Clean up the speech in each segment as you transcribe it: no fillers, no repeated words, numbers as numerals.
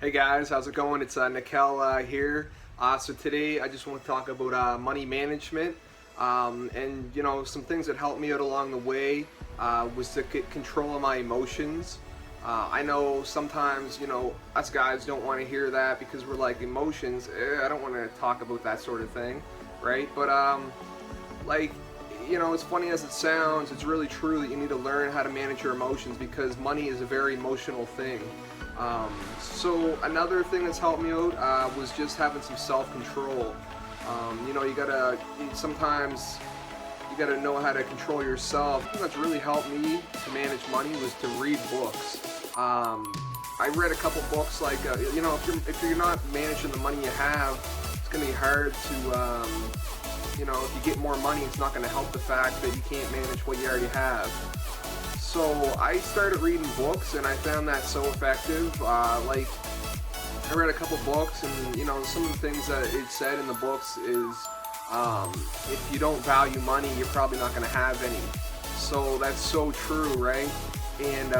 Hey guys, how's it going? It's Nikel here. So today I just want to talk about money management, and some things that helped me out along the way was to get control of my emotions. I know sometimes us guys don't want to hear that because we're like emotions. I don't want to talk about that sort of thing, right? But like as funny as it sounds, it's really true that you need to learn how to manage your emotions because money is a very emotional thing. So another thing that's helped me out was just having some self-control. Sometimes you gotta know how to control yourself. Something that's really helped me to manage money was to read books. I read a couple books like if you're not managing the money you have, it's gonna be hard to if you get more money, it's not going to help the fact that you can't manage what you already have. So I started reading books and I found that so effective. I read a couple books, and some of the things that it said in the books is if you don't value money, you're probably not going to have any. So that's so true, right? And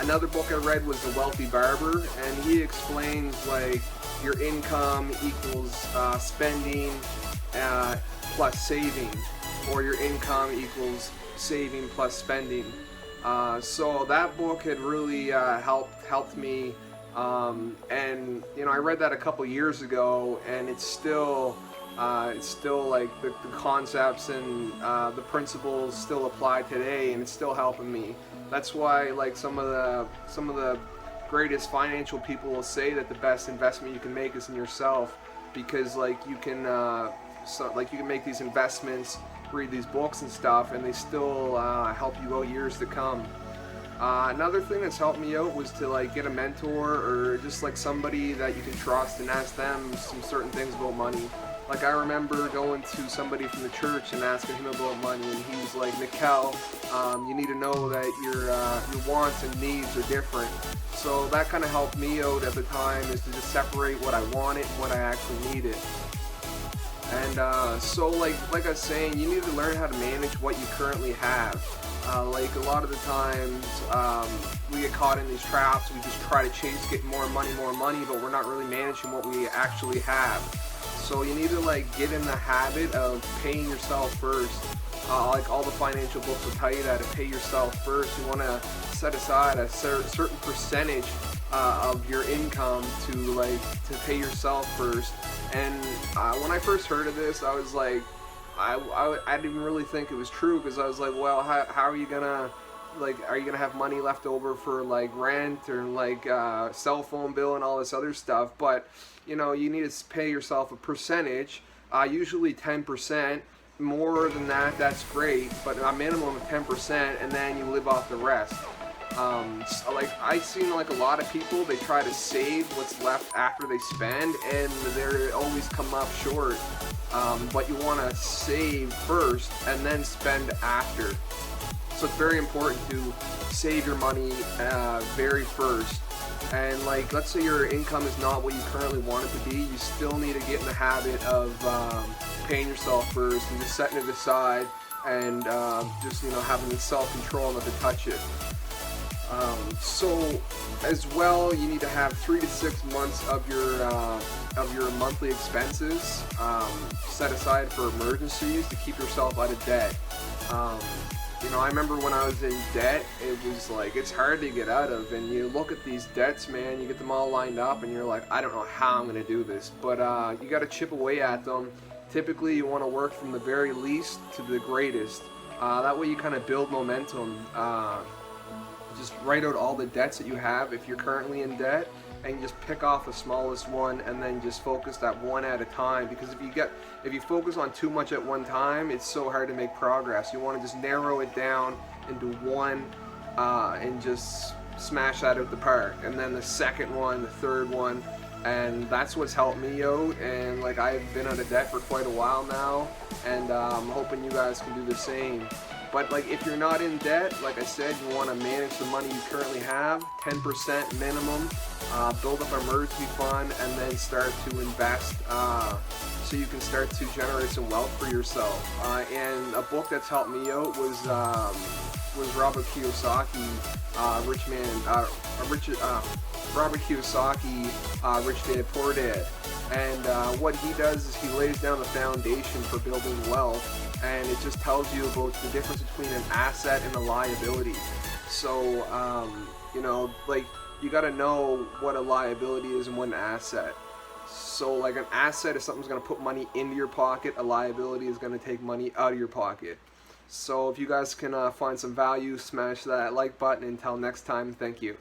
another book I read was The Wealthy Barber, and he explains like your income equals spending plus saving, or your income equals saving plus spending. So that book had really helped me, and I read that a couple years ago, and it's still like the concepts and the principles still apply today, and it's still helping me. That's why like some of the greatest financial people will say that the best investment you can make is in yourself, because like you can make these investments, read these books and stuff, and they still help you out years to come. Another thing that's helped me out was to like get a mentor or just like somebody that you can trust and ask them some certain things about money. Like I remember going to somebody from the church and asking him about money, and he was like, "Nikel, you need to know that your wants and needs are different." So that kind of helped me out at the time, is to just separate what I wanted and what I actually needed. And so like I was saying, you need to learn how to manage what you currently have. Like a lot of the times we get caught in these traps. We just try to chase getting more money, but we're not really managing what we actually have. So you need to like get in the habit of paying yourself first. Like all the financial books will tell you that, to pay yourself first. You want to set aside a certain percentage of your income to pay yourself first. And when I first heard of this, I was like, I didn't really think it was true, because I was like, well, how are you gonna are you gonna have money left over for like rent or like cell phone bill and all this other stuff? But you need to pay yourself a percentage, usually 10%. More than that, that's great, but a minimum of 10%, and then you live off the rest. So like I've seen like a lot of people, they try to save what's left after they spend, and they always come up short. But you want to save first and then spend after. So it's very important to save your money very first. And like, let's say your income is not what you currently want it to be, you still need to get in the habit of paying yourself first and just setting it aside, and just having the self-control not to touch it. So as well, you need to have 3 to 6 months of your monthly expenses set aside for emergencies to keep yourself out of debt. I remember when I was in debt, it was like, it's hard to get out of, and you look at these debts, man, you get them all lined up, and you're like, I don't know how I'm going to do this, but you got to chip away at them. Typically, you want to work from the very least to the greatest. That way you kind of build momentum. Just write out all the debts that you have if you're currently in debt, and just pick off the smallest one, and then just focus that one at a time. Because if you focus on too much at one time, it's so hard to make progress. You want to just narrow it down into one, and just smash that out the park. And then the second one, the third one, and that's what's helped me out. And like, I've been out of debt for quite a while now, and I'm hoping you guys can do the same. But like, if you're not in debt, like I said, you want to manage the money you currently have, 10% minimum, build up an emergency fund, and then start to invest so you can start to generate some wealth for yourself. And a book that's helped me out was Robert Kiyosaki, Robert Kiyosaki, Rich Dad Poor Dad. And what he does is he lays down the foundation for building wealth, and it just tells you about the difference between an asset and a liability. So, you know, like, you got to know what a liability is and what an asset. So, like, an asset is something that's going to put money into your pocket. A liability is going to take money out of your pocket. So if you guys can find some value, smash that like button. Until next time, thank you.